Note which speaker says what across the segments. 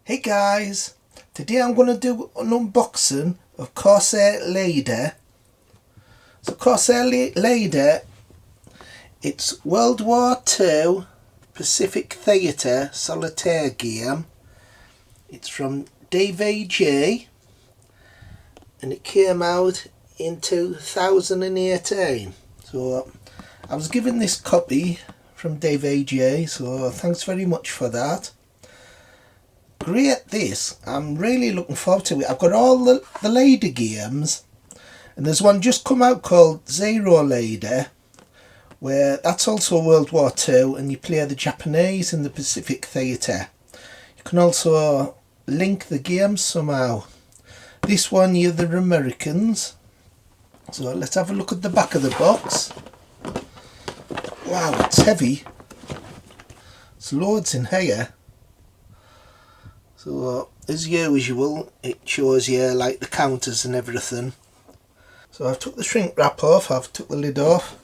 Speaker 1: Hey guys, today I'm going to do an unboxing of Corsair Lader. So Corsair Lader, it's World War II Pacific Theatre solitaire game. It's from Dave AJ and it came out in 2018. So I was given this copy from Dave AJ, so thanks very much for that. Great this, I'm really looking forward to it. I've got all the Lader games, and there's one just come out called Zero Lader, where that's also World War II and you play the Japanese in the Pacific Theatre. You can also link the games somehow. This one you're the Americans. So let's have a look at the back of the box. Wow, it's heavy. There's loads in here. So as usual, it shows you like the counters and everything. So I've took the shrink wrap off, I've took the lid off.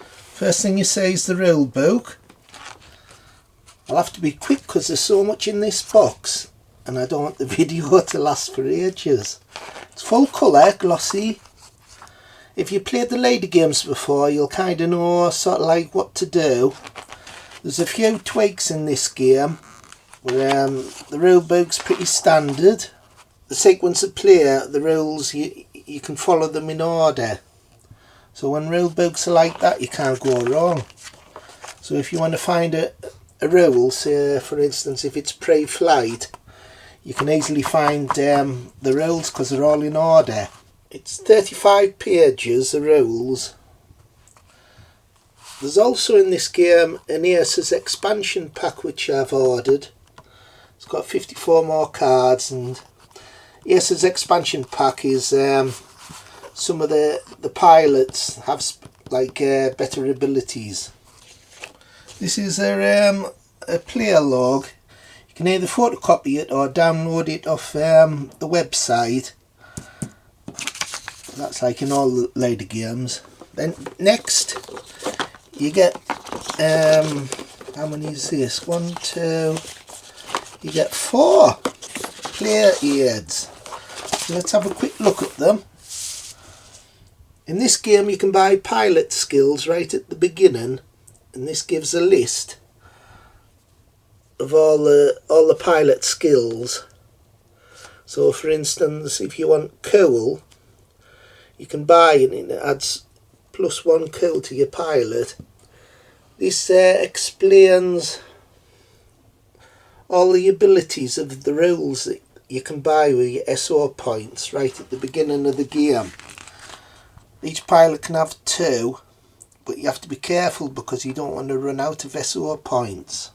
Speaker 1: First thing you say is the rule book. I'll have to be quick because there's so much in this box and I don't want the video to last for ages. It's full colour, glossy. If you played the Lader games before, you'll kind of know sort of like what to do. There's a few tweaks in this game. The rule book's pretty standard. The sequence of play, the rules, you can follow them in order. So when rule books are like that, you can't go wrong. So if you want to find a rule, say for instance if it's pre-flight, you can easily find the rules because they're all in order. It's 35 pages, the rules. There's also in this game an Aces expansion pack which I've ordered. It's got 54 more cards, and Aces expansion pack is some of the pilots have like better abilities. This is a player log. You can either photocopy it or download it off the website. That's like in all the Lader games. Then next you get how many is this? 1, 2. You get 4 player aids. So let's have a quick look at them. In this game you can buy pilot skills right at the beginning, and this gives a list of all the pilot skills. So for instance, if you want cool, you can buy it and it adds +1 cool to your pilot. This explains all the abilities of the rules that you can buy with your SO points right at the beginning of the game. Each pilot can have 2, but you have to be careful because you don't want to run out of SO points.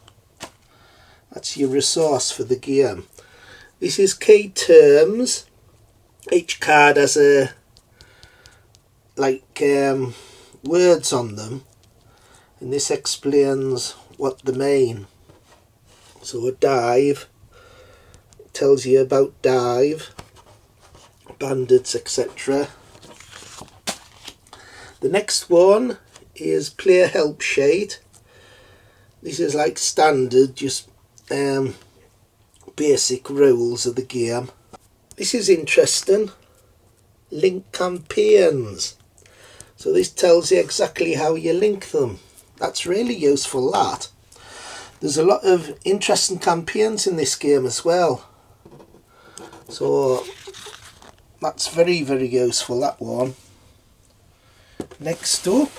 Speaker 1: That's your resource for the game. This is key terms. Each card has a words on them, and this explains what they mean. So a dive, it tells you about dive, bandits, etc. The next one is player help sheet. This is like standard, just basic rules of the game. This is interesting. Link campaigns. So this tells you exactly how you link them. That's really useful, that. There's a lot of interesting campaigns in this game as well. So that's very, very useful, that one. Next up,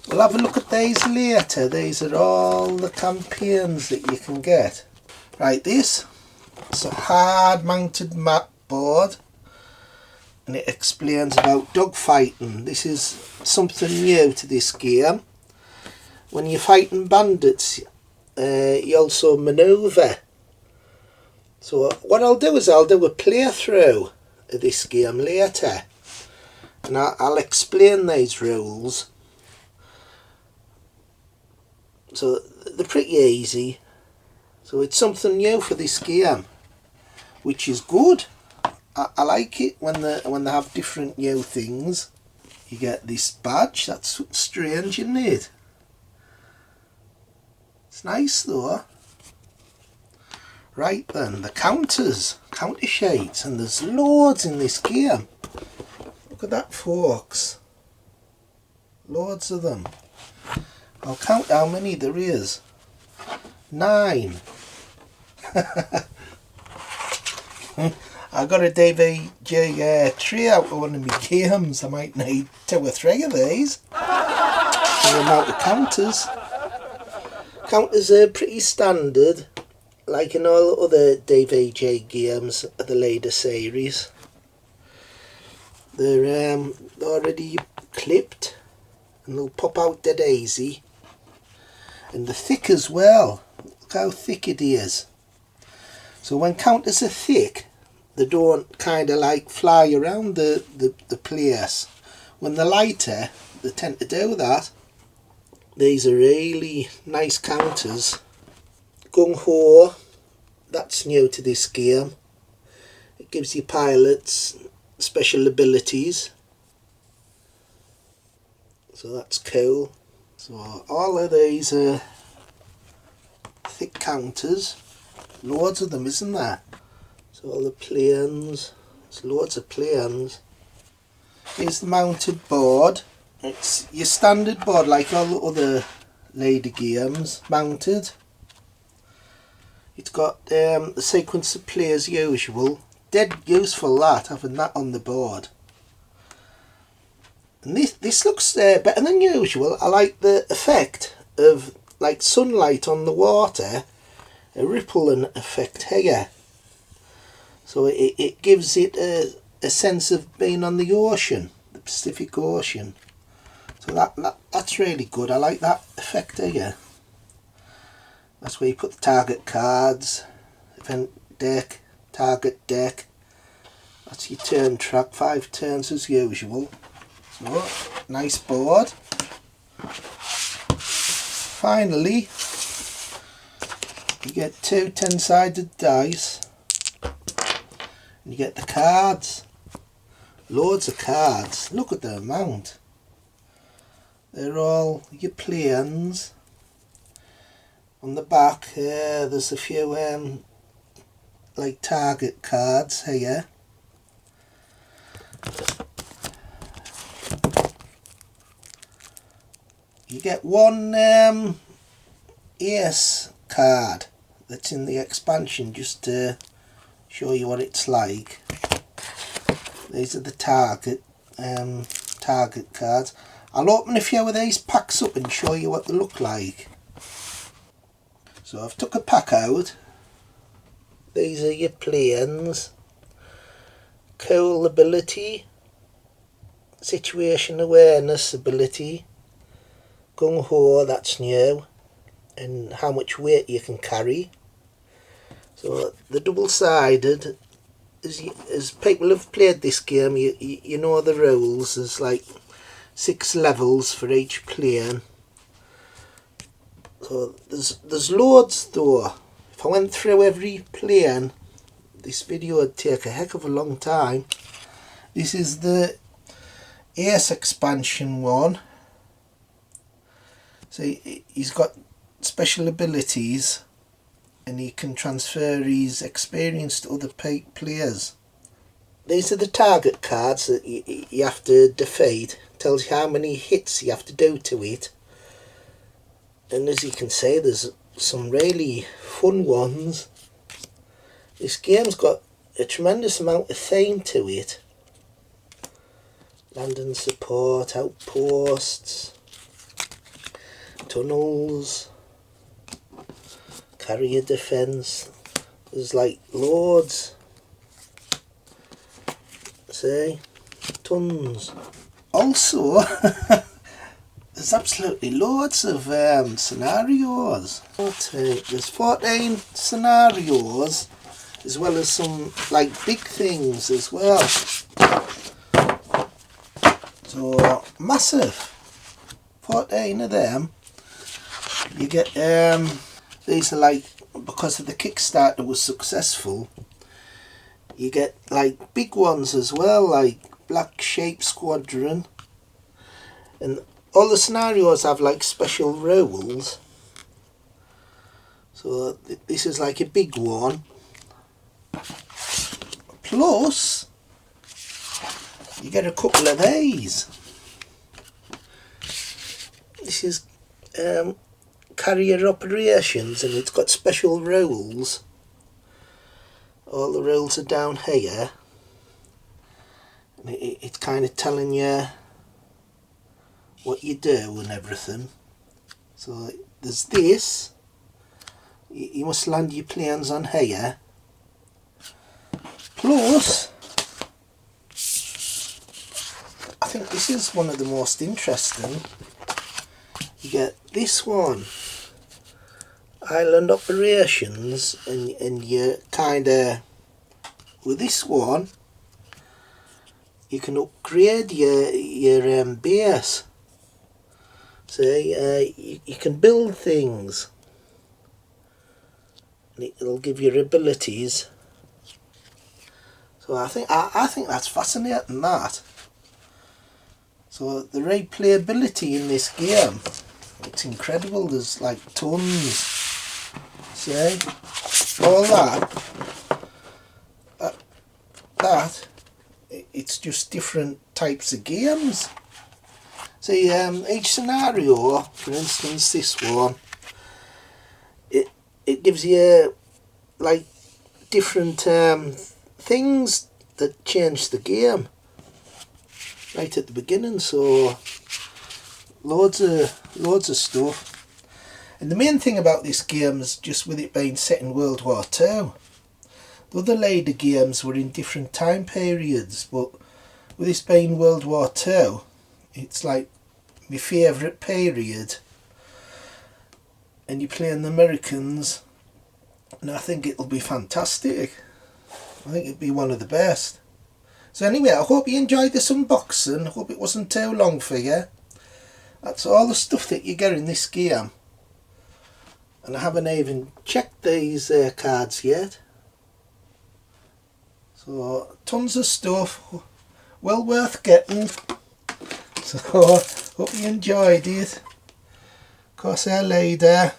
Speaker 1: we'll have a look at these later. These are all the campaigns that you can get. Right, this is a hard mounted map board, and it explains about dogfighting. This is something new to this game. When you're fighting bandits, you also manoeuvre. So what I'll do is I'll do a playthrough of this game later, and I'll explain these rules. So they're pretty easy. So it's something new for this game, which is good. I like it when they have different new things. You get this badge. That's strange, isn't it? It's nice though. Right then, the counters, counter shades, and there's loads in this game. Look at that, folks. Loads of them. I'll count how many there is. 9. I got a DVD tray out of one of my games. I might need 2 or 3 of these. The amount of counters. Counters are pretty standard, like in all other DVD games of the later series. They're already clipped and they'll pop out dead easy. And they're thick as well. Look how thick it is. So when counters are thick, they don't kind of like fly around the place. When they're lighter, they tend to do that. These are really nice counters. Gung Ho, that's new to this game. It gives you pilots special abilities. So that's cool. So all of these are thick counters. Loads of them, isn't there? So all the planes, there's loads of planes. Here's the mounted board. It's your standard board like all the other lady games, mounted. It's got the sequence of play as usual. Dead useful that, having that on the board. And this looks better than usual. I like the effect of like sunlight on the water, a rippling effect here. So it gives it a sense of being on the ocean, the Pacific Ocean. So that's really good. I like that effect here. That's where you put the target cards, event deck, target deck. That's your turn track, 5 turns as usual. So, nice board. Finally, you get 2 10-sided dice. And you get the cards. Loads of cards. Look at the amount. They're all your planes. On the back there's a few like target cards here. You get one ace card that's in the expansion just to show you what it's like. These are the target cards. I'll open a few of these packs up and show you what they look like. So I've took a pack out. These are your planes. Cool ability. Situation awareness ability. Gung Ho, that's new. And how much weight you can carry. So the double-sided, as people have played this game, you know the rules. There's like 6 levels for each plane. So there's loads though. If I went through every plane, this video would take a heck of a long time. This is the Ace expansion one. So he's got special abilities and he can transfer his experience to other players. These are the target cards that you have to defeat. Tells you how many hits you have to do to it. And as you can see, there's some really fun ones. This game's got a tremendous amount of theme to it. Landing support, outposts, tunnels, carrier defence. There's like loads. See? Tons. Also, there's absolutely loads of scenarios. There's 14 scenarios, as well as some like big things as well. So massive. 14 of them. You get these are like, because of the Kickstarter was successful, you get like big ones as well, like Black Shape Squadron, and all the scenarios have like special rules. So this is like a big one. Plus, you get a couple of these. This is carrier operations, and it's got special rules. All the rules are down here. And it's kind of telling you what you do and everything. So there's this. You must land your planes on here. Plus, I think this is one of the most interesting. You get this one, island operations, and you kind of, with this one, you can upgrade your base. So you can build things, and it'll give you abilities. So I think that's fascinating, that. So the replayability in this game, it's incredible. There's like tons. See, all that it's just different types of games. See, each scenario, for instance this one, it gives you like different things that change the game right at the beginning. So loads of stuff. And the main thing about this game is just with it being set in World War II. The other later games were in different time periods, but with this being World War II, it's like my favourite period. And you're playing the Americans, and I think it'll be fantastic. I think it'll be one of the best. So anyway, I hope you enjoyed this unboxing. I hope it wasn't too long for you. That's all the stuff that you get in this game. And I haven't even checked these cards yet. So tons of stuff, well worth getting. So hope you enjoyed it. Corsair Leader,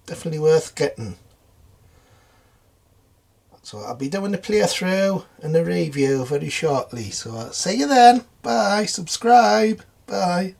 Speaker 1: definitely worth getting. So I'll be doing a playthrough and a review very shortly. So see you then. Bye. Subscribe. Bye.